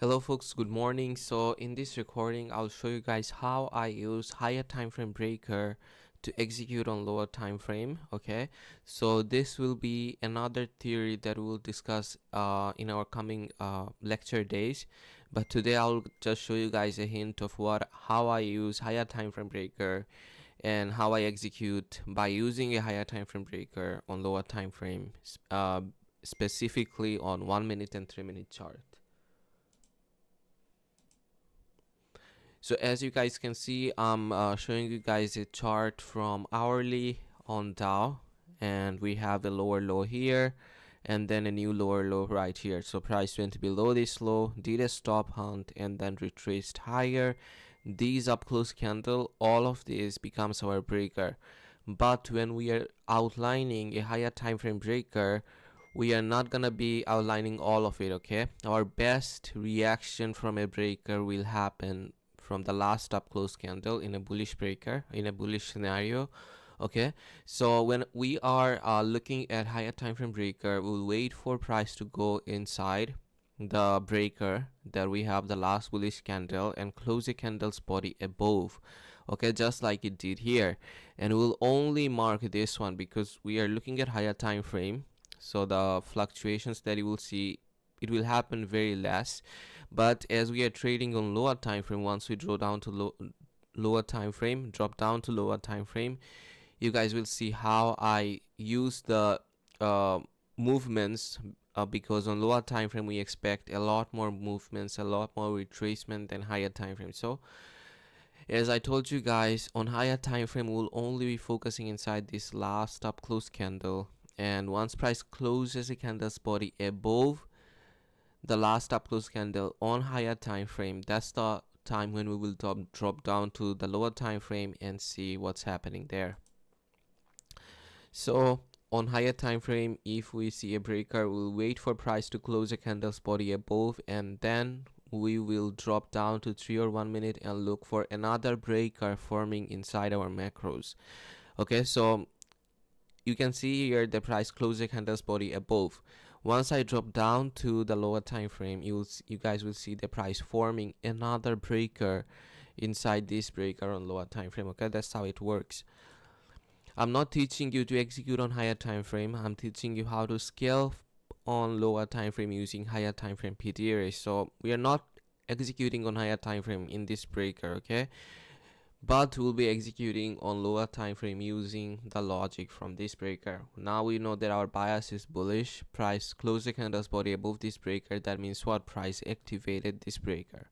Hello folks, good morning. So in this recording I'll show you guys how I use higher time frame breaker to execute on lower time frame. Okay, so this will be another theory that we'll discuss in our coming lecture days, but today I'll just show you guys a hint of how I use higher time frame breaker and how I execute by using a higher time frame breaker on lower time frame, specifically on 1 minute and 3 minute chart. So as you guys can see, I'm showing you guys a chart from hourly on Dow, and we have a lower low here and then a new lower low right here. So price went below this low, did a stop hunt, and then retraced higher. These up close candle, all of this becomes our breaker. But when we are outlining a higher time frame breaker, we are not gonna be outlining all of it. Okay, our best reaction from a breaker will happen from the last up close candle in a bullish breaker, in a bullish scenario. Okay, so when we are looking at higher time frame breaker, we'll wait for price to go inside the breaker that we have the last bullish candle and close the candle's body above. Okay, just like it did here, and we'll only mark this one because we are looking at higher time frame, so the fluctuations that you will see, it will happen very less. But as we are trading on lower time frame, once we draw down to lower time frame, drop down to lower time frame, you guys will see how I use the movements, because on lower time frame we expect a lot more movements, a lot more retracement than higher time frame. So as I told you guys, on higher time frame we'll only be focusing inside this last up close candle, and once price closes a candle's body above the last up close candle on higher time frame, that's the time when we will drop down to the lower time frame and see what's happening there. So on higher time frame, if we see a breaker, we'll wait for price to close a candle's body above, and then we will drop down to 3 or 1 minute and look for another breaker forming inside our macros. Okay, so you can see here the price close a candle's body above. Once I drop down to the lower time frame, you guys will see the price forming another breaker inside this breaker on lower time frame. Okay, that's how it works. I'm not teaching you to execute on higher time frame. I'm teaching you how to scale on lower time frame using higher time frame PT arrays. So we are not executing on higher time frame in this breaker, okay? But we'll be executing on lower time frame using the logic from this breaker. Now we know that our bias is bullish. Price closed the candle's body above this breaker. That means what? Price activated this breaker.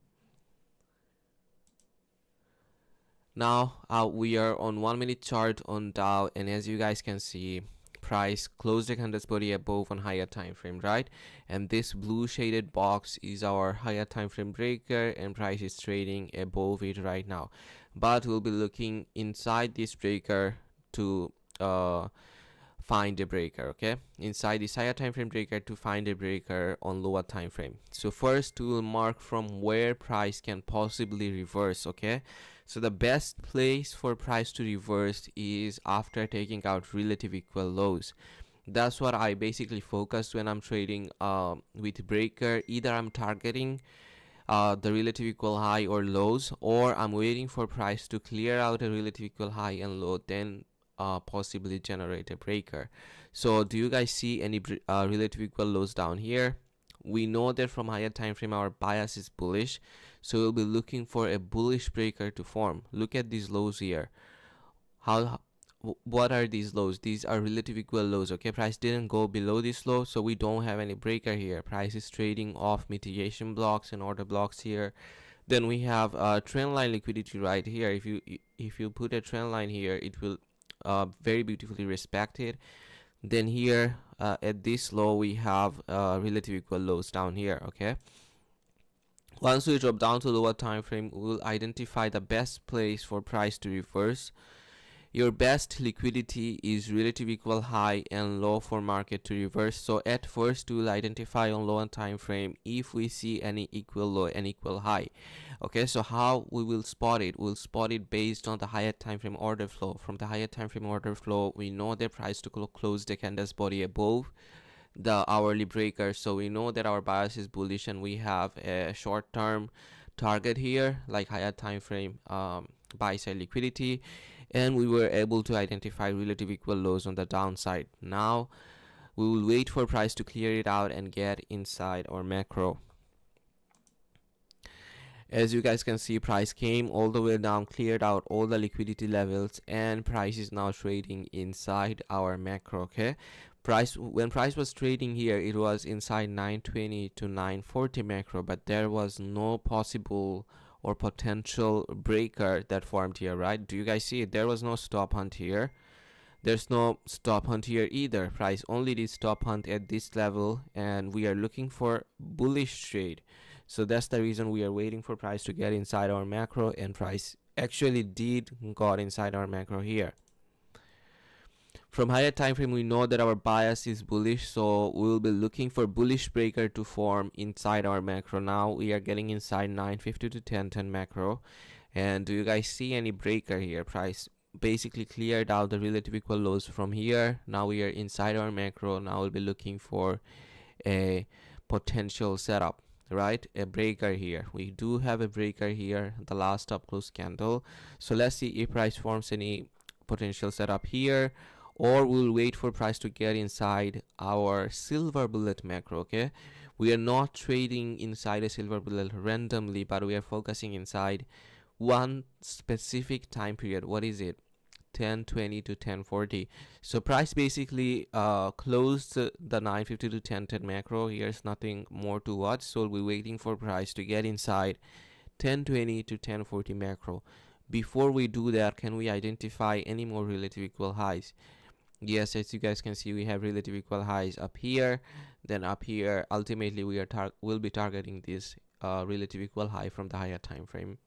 Now we are on 1 minute chart on Dow, and as you guys can see, price closed the candle's body above on higher time frame, right? And this blue shaded box is our higher time frame breaker, and price is trading above it right now. But we'll be looking inside this breaker to find a breaker. Okay, inside this higher time frame breaker to find a breaker on lower time frame. So first we will mark from where price can possibly reverse. Okay, so the best place for price to reverse is after taking out relative equal lows. That's what I basically focus when I'm trading with breaker. Either I'm targeting the relative equal high or lows, or I'm waiting for price to clear out a relative equal high and low, then possibly generate a breaker. So do you guys see any relative equal lows down here? We know that from higher time frame our bias is bullish, so we'll be looking for a bullish breaker to form. Look at these lows here. What are these lows? These are relative equal lows. Okay, price didn't go below this low, so we don't have any breaker here. Price is trading off mitigation blocks and order blocks here. Then we have trend line liquidity right here. If you put a trend line here, it will very beautifully respect it. Then here at this low we have relative equal lows down here. Okay, once we drop down to lower time frame, we'll identify the best place for price to reverse. Your best liquidity is relative equal high and low for market to reverse. So at first we will identify on lower time frame if we see any equal low and equal high. Okay, so how we will spot it? We'll spot it based on the higher time frame order flow. From the higher time frame order flow, we know the price to close the candle's body above the hourly breaker. So we know that our bias is bullish, and we have a short-term target here, like higher time frame buy side liquidity, and we were able to identify relative equal lows on the downside. Now we will wait for price to clear it out and get inside our macro. As you guys can see, price came all the way down, cleared out all the liquidity levels, and price is now trading inside our macro. Okay, when price was trading here, it was inside 920 to 940 macro, but there was no possible or potential breaker that formed here, right? Do you guys see it? There was no stop hunt here. There's no stop hunt here either. Price only did stop hunt at this level, and we are looking for bullish trade. So that's the reason we are waiting for price to get inside our macro, and price actually did got inside our macro here. From higher time frame, we know that our bias is bullish, so we will be looking for bullish breaker to form inside our macro. Now we are getting inside 950 to 1010 macro, and do you guys see any breaker here? Price basically cleared out the relative equal lows from here. Now we are inside our macro. Now we'll be looking for a potential setup, right? A breaker here. We do have a breaker here, the last up close candle. So let's see if price forms any potential setup here, or we'll wait for price to get inside our silver bullet macro. Okay, we are not trading inside a silver bullet randomly, but we are focusing inside one specific time period. What is it? 1020 to 1040. So price basically closed the 950 to 1010 macro. Here's nothing more to watch, so we'll be waiting for price to get inside 1020 to 1040 macro. Before we do that, can we identify any more relative equal highs? Yes, as you guys can see, we have relative equal highs up here, then up here. Ultimately we'll be targeting this relative equal high from the higher time frame.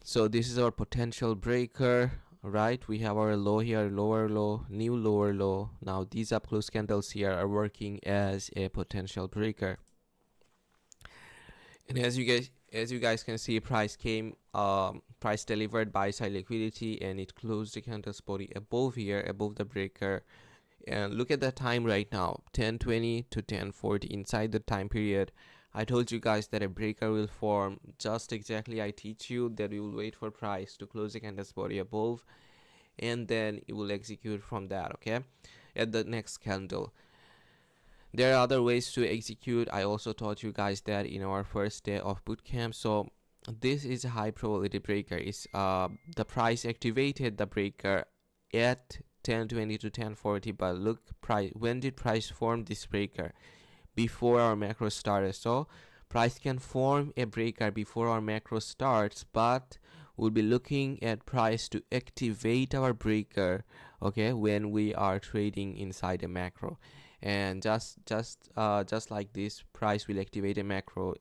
So this is our potential breaker, right? We have our low here, lower low, new lower low. Now these up close candles here are working as a potential breaker. And as you guys can see, price came, price delivered buy side liquidity, and it closed the candle's body above here, above the breaker. And look at the time right now, 1020 to 1040 inside the time period. I told you guys that a breaker will form. Just exactly I teach you that you will wait for price to close the candle's body above, and then it will execute from that, okay, at the next candle. There are other ways to execute. I also taught you guys that in our first day of bootcamp. So this is a high probability breaker. It's the price activated the breaker at 1020 to 1040, but look, price, when did price form this breaker? Before our macro started. So price can form a breaker before our macro starts, but we'll be looking at price to activate our breaker, okay, when we are trading inside a macro. And just like this, price will activate a macro,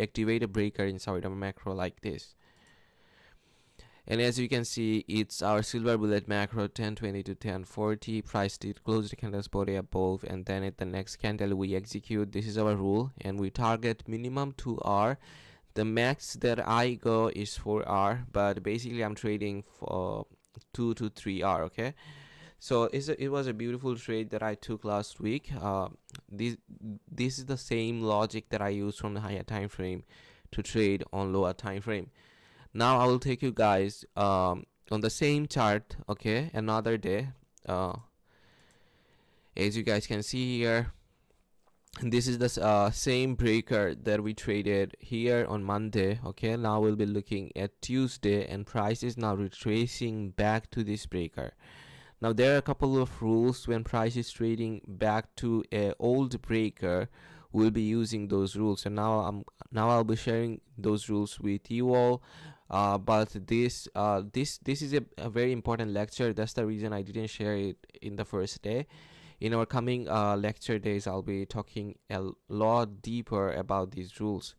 activate a breaker inside a macro like this. And as you can see, it's our silver bullet macro, 1020 to 1040. Price did close the candle's body above, and then at the next candle we execute. This is our rule, and we target minimum 2R. The max that I go is 4R, but basically I'm trading for 2 to 3R. Okay, so it was a beautiful trade that I took last week. This is the same logic that I use from the higher time frame to trade on lower time frame. Now I will take you guys on the same chart, okay, another day. As you guys can see here, this is the same breaker that we traded here on Monday, okay. Now we'll be looking at Tuesday, and price is now retracing back to this breaker. Now there are a couple of rules when price is trading back to a old breaker. We'll be using those rules, and now I'll be sharing those rules with you all. But this is a very important lecture. That's the reason I didn't share it in the first day. In our coming lecture days, I'll be talking a lot deeper about these rules.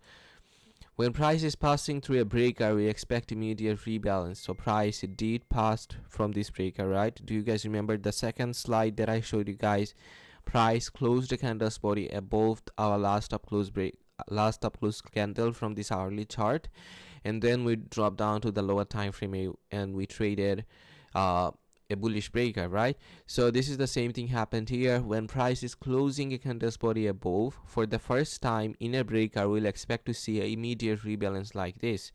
When price is passing through a breaker, we expect immediate rebalance. So price did pass from this breaker, right? Do you guys remember the second slide that I showed you guys? Price closed the candle's body above our last up close candle from this hourly chart, and then we dropped down to the lower time frame, and we traded a bullish breaker, right? So this is the same thing happened here. When price is closing a candle's body above for the first time in a breaker, we'll expect to see an immediate rebalance like this.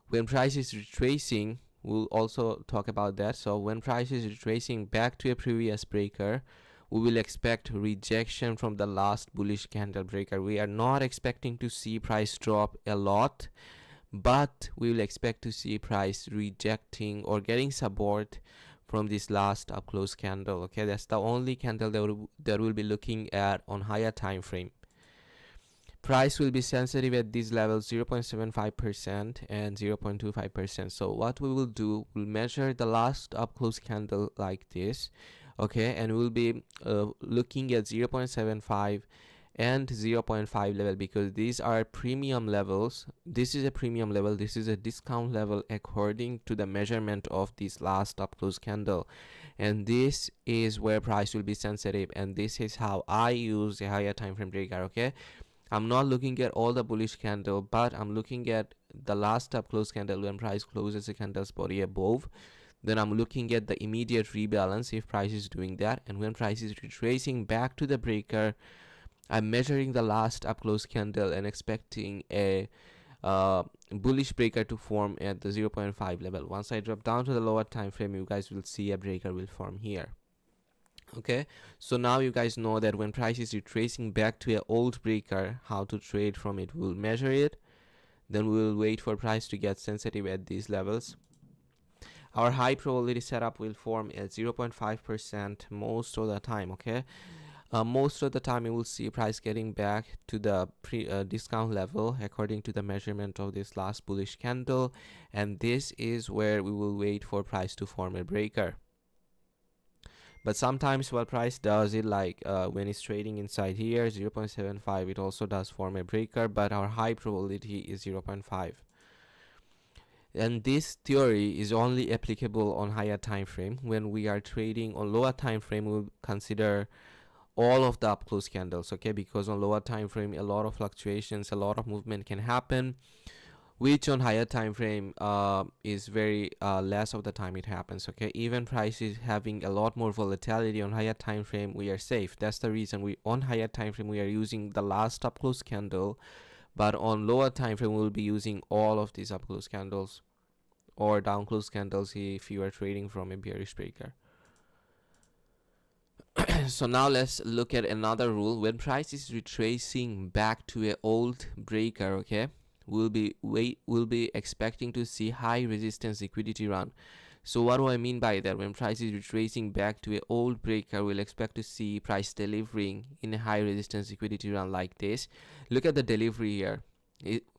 When price is retracing, we'll also talk about that. So when price is retracing back to a previous breaker, we will expect rejection from the last bullish candle breaker. We are not expecting to see price drop a lot, but we will expect to see price rejecting or getting support from this last up close candle. Okay, that's the only candle that we'll be looking at on higher time frame. Price will be sensitive at these levels 0.75% and 0.25%. So what we will do, we'll measure the last up close candle like this, okay, and we'll be looking at 0.75 and 0.5 level, because these are premium levels. This is a premium level, this is a discount level according to the measurement of this last up close candle, and this is where price will be sensitive, and this is how I use a higher time frame breaker. Okay, I'm not looking at all the bullish candle, but I'm looking at the last up close candle. When price closes a candle's body above, then I'm looking at the immediate rebalance if price is doing that, and when price is retracing back to the breaker, I'm measuring the last up close candle and expecting a bullish breaker to form at the 0.5 level. Once I drop down to the lower time frame, you guys will see a breaker will form here. Okay, so now you guys know that when price is retracing back to an old breaker, how to trade from it. We'll measure it, then we will wait for price to get sensitive at these levels. Our high probability setup will form at 0.5% most of the time. Okay, most of the time you will see price getting back to the discount level according to the measurement of this last bullish candle, and this is where we will wait for price to form a breaker. But sometimes what price does it, like when it's trading inside here 0.75, it also does form a breaker, but our high probability is 0.5. And this theory is only applicable on higher time frame. When we are trading on lower time frame, we'll consider all of the up close candles, okay, because on lower time frame a lot of fluctuations, a lot of movement can happen, which on higher time frame is very less of the time it happens. Okay, even price is having a lot more volatility on higher time frame, we are safe. That's the reason we on higher time frame we are using the last up close candle, but on lower time frame we will be using all of these up close candles or down close candles if you are trading from a bearish breaker. So now let's look at another rule. When price is retracing back to an old breaker, okay, we'll be expecting to see high resistance liquidity run. So what do I mean by that? When price is retracing back to an old breaker, we'll expect to see price delivering in a high resistance liquidity run like this. Look at the delivery here.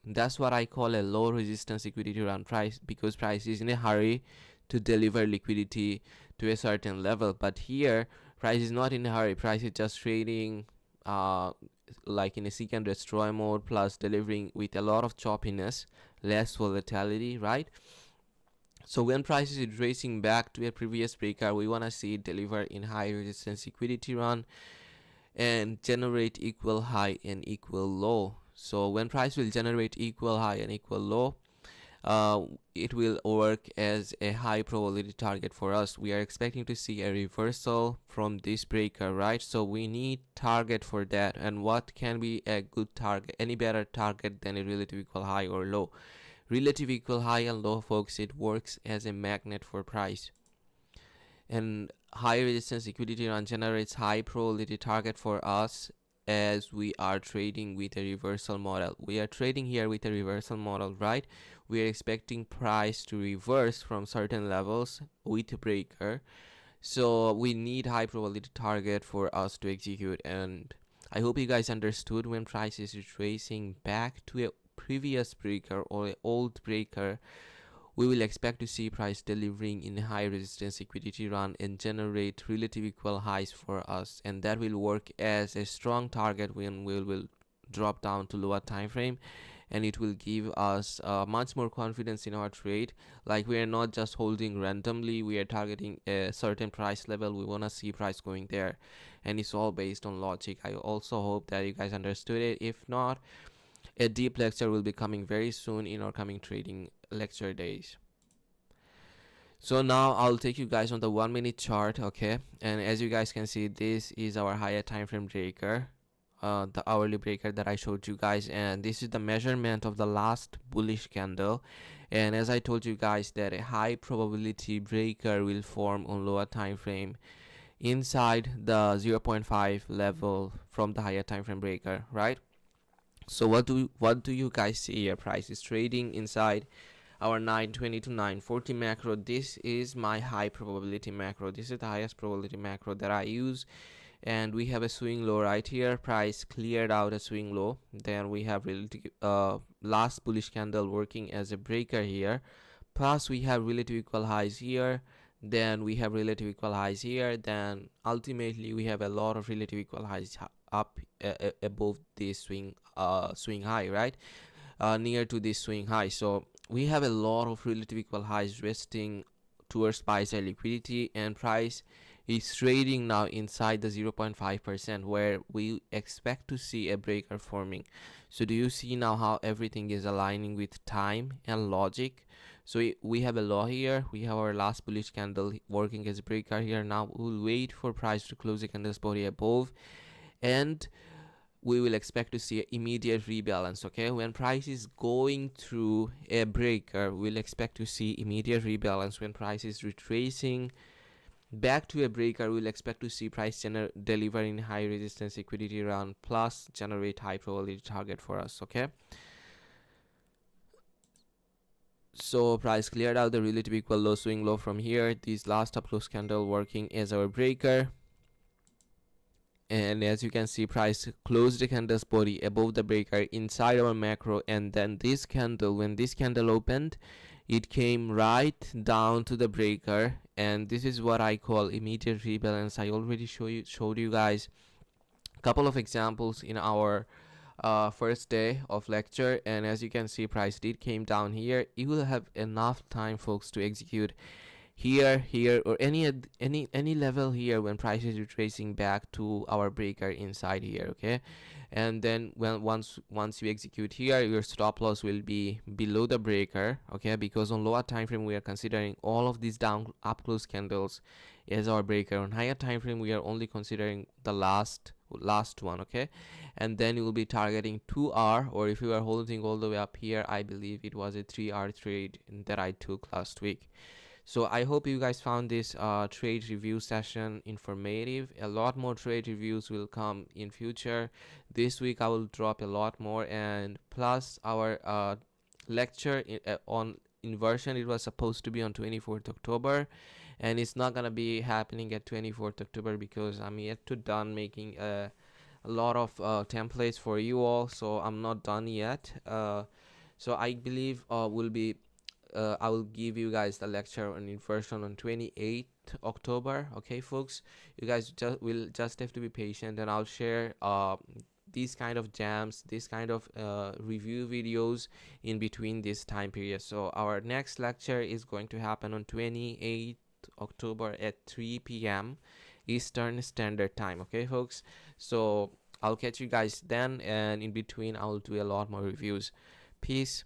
That's what I call a low resistance liquidity run price, because price is in a hurry to deliver liquidity to a certain level. But here price is not in a hurry. Price is just trading like in a seek and destroy mode, plus delivering with a lot of choppiness, less volatility, right? So when price is racing back to a previous breaker, we want to see it deliver in high resistance liquidity run and generate equal high and equal low. So when price will generate equal high and equal low, it will work as a high probability target for us. We are expecting to see a reversal from this breaker, right? So we need target for that. And what can be a good target, any better target than a relative equal high or low? Relative equal high and low, folks, it works as a magnet for price. And high resistance liquidity run generates high probability target for us as we are trading with a reversal model. We are trading here with a reversal model, right? We are expecting price to reverse from certain levels with a breaker, so we need high probability target for us to execute. And I hope you guys understood. When price is retracing back to a previous breaker or an old breaker, we will expect to see price delivering in high resistance liquidity run and generate relative equal highs for us, and that will work as a strong target when we will drop down to lower time frame, and it will give us much more confidence in our trade. Like, we are not just holding randomly, we are targeting a certain price level. We want to see price going there, and it's all based on logic. I also hope that you guys understood it. If not, a deep lecture will be coming very soon in our coming trading lecture days. So now I'll take you guys on the 1 minute chart, okay? And as you guys can see, this is our higher time frame breaker, the hourly breaker that I showed you guys, and this is the measurement of the last bullish candle. And as I told you guys that a high probability breaker will form on lower time frame inside the 0.5 level from the higher time frame breaker, right? So what do you guys see here? Price is trading inside our 920 to 940 macro. This is my high probability macro. This is the highest probability macro that I use. And we have a swing low right here. Price cleared out a swing low. Then we have relative last bullish candle working as a breaker here. Plus we have relative equal highs here. Then we have relative equal highs here. Then ultimately we have a lot of relative equal highs up above this swing high, right? Near to this swing high. So we have a lot of relative equal highs resting towards buy side liquidity, and price is trading now inside the 0.5%, where we expect to see a breaker forming. So do you see now how everything is aligning with time and logic? So we have a low here, we have our last bullish candle working as a breaker here. Now we'll wait for price to close the candle's body above, and we will expect to see an immediate rebalance. Okay, when price is going through a breaker, we'll expect to see immediate rebalance. When price is retracing back to a breaker, we'll expect to see price delivering high resistance liquidity around plus generate high probability target for us. Okay, so price cleared out the relative equal low swing low from here. This last up close candle working as our breaker, and as you can see, price closed the candle's body above the breaker inside our macro. And then this candle, when this candle opened, it came right down to the breaker, and this is what I call immediate rebalance. I already showed you guys a couple of examples in our first day of lecture, and as you can see, price did came down here. You will have enough time, folks, to execute here, or any level here when price is retracing back to our breaker inside here. Okay, and then once you execute here, your stop loss will be below the breaker. Okay, because on lower time frame we are considering all of these down up close candles as our breaker. On higher time frame we are only considering the last one. Okay, and then you will be targeting 2 hour, or if you are holding all the way up here, I believe it was a 3 hour trade that I took last week. So I hope you guys found this trade review session informative. A lot more trade reviews will come in future. This week I will drop a lot more, and plus our lecture on inversion, it was supposed to be on 24th October, and it's not gonna be happening at 24th October because I'm yet to done making a lot of templates for you all, so I'm not done yet. So I believe will be I will give you guys the lecture on inversion on 28th October. Okay, folks, you guys will just have to be patient, and I'll share these kind of jams, this kind of review videos in between this time period. So our next lecture is going to happen on 28th October at 3 p.m. Eastern Standard Time. Okay, folks, so I'll catch you guys then, and in between I'll do a lot more reviews. Peace.